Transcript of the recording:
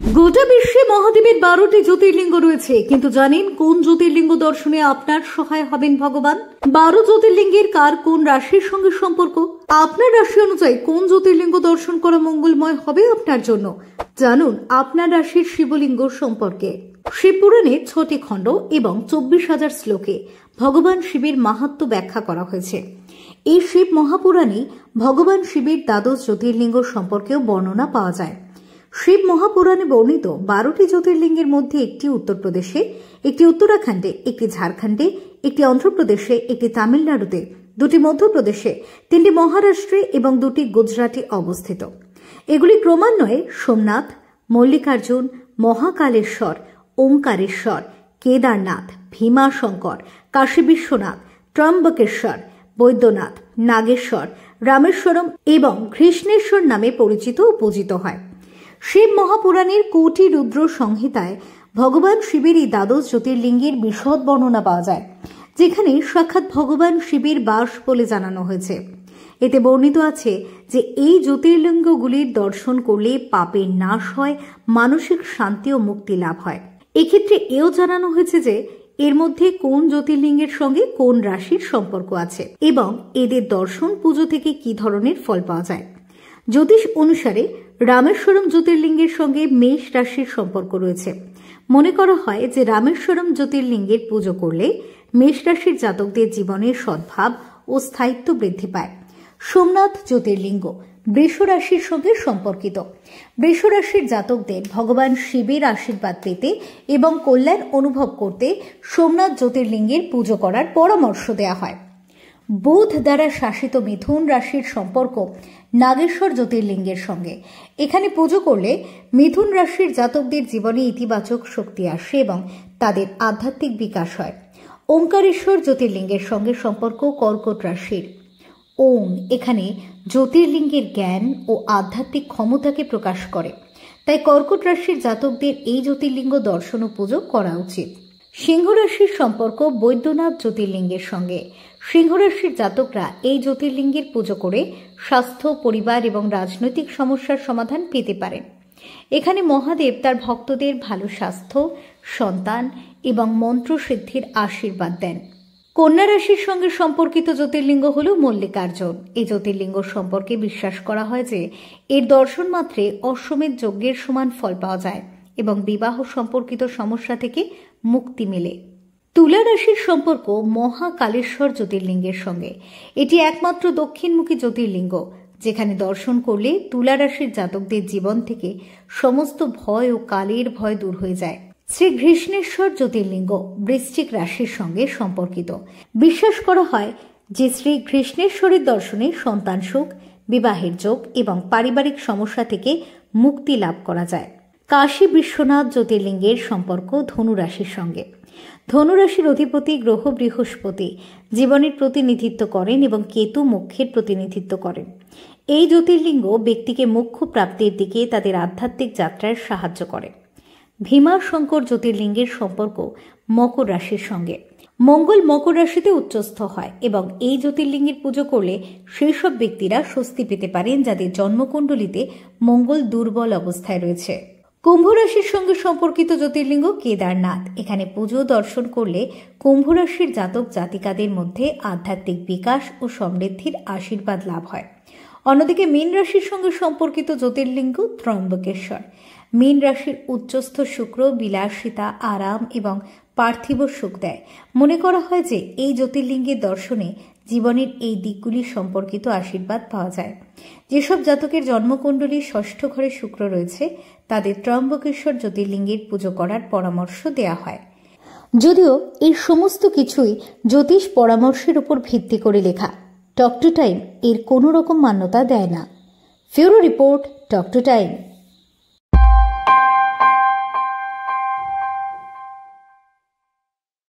গোটা বিশ্বে মহাদেবের 12টি জ্যোতির্লিঙ্গ রয়েছে, কিন্তু জানেন কোন জ্যোতির্লিঙ্গ দর্শনে আপনার সহায় হবেন ভগবান? 12 জ্যোতির্লিঙ্গের কার কোন রাশির সঙ্গে সম্পর্ক? আপনার রাশি অনুযায়ী কোন জ্যোতির্লিঙ্গ দর্শন করা মঙ্গলময় হবে আপনার জন্য? জানুন আপনার রাশির শিবলিঙ্গ সম্পর্কে। শিবপুরাণে 6টি খণ্ড এবং 24,000 শ্লোকে ভগবান শিবের মাহাত্ম্য ব্যাখ্যা করা হয়েছে। এই শিব মহাপুরাণে ভগবান শিবের দ্বাদশ জ্যোতির্লিঙ্গ সম্পর্কেও বর্ণনা পাওয়া যায়। শিব মহাপুরাণে বর্ণিত 12টি জ্যোতির্লিঙ্গের মধ্যে একটি উত্তরপ্রদেশে, একটি উত্তরাখণ্ডে, একটি ঝাড়খণ্ডে, একটি অন্ধ্রপ্রদেশে, একটি তামিলনাড়ুতে, 2টি মধ্যপ্রদেশে, 3টি মহারাষ্ট্রে এবং 2টি গুজরাটে অবস্থিত। এগুলি ক্রমান্বয়ে সোমনাথ, মল্লিকার্জুন, মহাকালেশ্বর, ওঙ্কারেশ্বর, কেদারনাথ, ভীমাশঙ্কর, কাশী বিশ্বনাথ, ত্রম্বকেশ্বর, বৈদ্যনাথ, নাগেশ্বর, রামেশ্বরম এবং কৃষ্ণেশ্বর নামে পরিচিত ও পূজিত হয়। শিব মহাপুরাণের কোটি রুদ্র সংহিতায় ভগবান শিবের এই দ্বাদশ জ্যোতির্লিঙ্গের বিশদ বর্ণনা পাওয়া যায়, যেখানে সাক্ষাৎ ভগবান শিবের বাস বলে জানানো হয়েছে। এতে বর্ণিত আছে যে এই জ্যোতির্লিঙ্গগুলির দর্শন করলে পাপের নাশ হয়, মানসিক শান্তি ও মুক্তি লাভ হয়। এক্ষেত্রে এও জানানো হয়েছে যে এর মধ্যে কোন জ্যোতির্লিঙ্গের সঙ্গে কোন রাশির সম্পর্ক আছে এবং এদের দর্শন পুজো থেকে কি ধরনের ফল পাওয়া যায়। জ্যোতিষ অনুসারে রামেশ্বরম জ্যোতির্লিঙ্গের সঙ্গে মেষ রাশির সম্পর্ক রয়েছে। মনে করা হয় যে রামেশ্বরম জ্যোতির্লিঙ্গের পুজো করলে মেষ রাশির জাতকদের জীবনের সদ্ভাব ও স্থায়িত্ব বৃদ্ধি পায়। সোমনাথ জ্যোতির্লিঙ্গ বৃষ রাশির সঙ্গে সম্পর্কিত। বৃষ রাশির জাতকদের ভগবান শিবের আশীর্বাদ পেতে এবং কল্যাণ অনুভব করতে সোমনাথ জ্যোতির্লিঙ্গের পুজো করার পরামর্শ দেওয়া হয়। বুধ দ্বারা শাসিত মিথুন রাশির সম্পর্ক নাগেশ্বর জ্যোতির্লিঙ্গের সঙ্গে। এখানে পুজো করলে মিথুন রাশির জাতকদের জীবনে ইতিবাচক শক্তি আসে এবং তাদের আধ্যাত্মিক বিকাশ হয়। ওঙ্কারেশ্বর জ্যোতির্লিঙ্গের সঙ্গে সম্পর্ক কর্কট রাশির। ওং এখানে জ্যোতির্লিঙ্গের জ্ঞান ও আধ্যাত্মিক ক্ষমতাকে প্রকাশ করে, তাই কর্কট রাশির জাতকদের এই জ্যোতির্লিঙ্গ দর্শন ও পুজো করা উচিত। সিংহ রাশির সম্পর্ক বৈদ্যনাথ জ্যোতির্লিঙ্গের সঙ্গে। সিংহ রাশির জাতকরা এই জ্যোতির্লিঙ্গের পুজো করে স্বাস্থ্য, পরিবার এবং রাজনৈতিক সমস্যার সমাধান পেতে পারেন। এখানে মহাদেব তার ভক্তদের ভালো স্বাস্থ্য, সন্তান এবং মন্ত্রসিদ্ধির আশীর্বাদ দেন। কন্যা রাশির সঙ্গে সম্পর্কিত জ্যোতির্লিঙ্গ হল মল্লিকার্জুন। এই জ্যোতির্লিঙ্গ সম্পর্কে বিশ্বাস করা হয় যে এর দর্শন মাত্রে অশ্বমেধ যজ্ঞের সমান ফল পাওয়া যায় এবং বিবাহ সম্পর্কিত সমস্যা থেকে মুক্তি মেলে। তুলা রাশির সম্পর্ক মহাকালেশ্বর জ্যোতির্লিঙ্গের সঙ্গে। এটি একমাত্র দক্ষিণমুখী জ্যোতির্লিঙ্গ, যেখানে দর্শন করলে তুলা রাশির জাতকদের জীবন থেকে সমস্ত ভয় ও কালের ভয় দূর হয়ে যায়। শ্রী কৃষ্ণেশ্বর জ্যোতির্লিঙ্গ বৃশ্চিক রাশির সঙ্গে সম্পর্কিত। বিশ্বাস করা হয় যে শ্রী কৃষ্ণেশ্বরের দর্শনে সন্তান সুখ, বিবাহের যোগ এবং পারিবারিক সমস্যা থেকে মুক্তি লাভ করা যায়। কাশী বিশ্বনাথ জ্যোতির্লিঙ্গের সম্পর্ক ধনু রাশির সঙ্গে। ধনুরাশির অধিপতি গ্রহ বৃহস্পতি জীবনের প্রতিনিধিত্ব করেন এবং কেতু মোক্ষের প্রতিনিধিত্ব করেন। এই জ্যোতির্লিঙ্গ ব্যক্তিকে মোক্ষ প্রাপ্তির দিকে তাদের আধ্যাত্মিক যাত্রায় সাহায্য করে। ভীমাশঙ্কর জ্যোতির্লিঙ্গের সম্পর্ক মকর রাশির সঙ্গে। মঙ্গল মকর রাশিতে উচ্চস্থ হয় এবং এই জ্যোতির্লিঙ্গের পুজো করলে সেই সব ব্যক্তিরা স্বস্তি পেতে পারেন যাদের জন্মকুণ্ডলিতে মঙ্গল দুর্বল অবস্থায় রয়েছে। কুম্ভ রাশির সঙ্গে সম্পর্কিত জ্যোতির্লিঙ্গ কেদারনাথ। এখানে পুজো দর্শন করলে কুম্ভ রাশির জাতক জাতিকাদের মধ্যে আধ্যাত্মিক বিকাশ ও সমৃদ্ধির আশীর্বাদ লাভ হয়। অন্যদিকে মীন রাশির সঙ্গে সম্পর্কিত জ্যোতির্লিঙ্গ ত্রম্বকেশ্বর। মীন রাশির উচ্চস্থ শুক্র বিলাসিতা, আরাম এবং পার্থিব সুখ দেয়। মনে করা হয় যে এই জ্যোতির্লিঙ্গের দর্শনে জীবনের এই দিকগুলি সম্পর্কিত আশীর্বাদ পাওয়া যায়। যেসব জাতকের জন্মকুণ্ডলীর ষষ্ঠ ঘরে শুক্র রয়েছে তাদের ত্রম্বকেশ্বর জ্যোতির্লিঙ্গের পুজো করার পরামর্শ দেওয়া হয়। যদিও এই সমস্ত কিছুই জ্যোতিষ পরামর্শের উপর ভিত্তি করে লেখা, টক টু টাইম এর কোনো রকম মান্যতা দেয় না। ফিউরো রিপোর্ট, টক টু টাইম।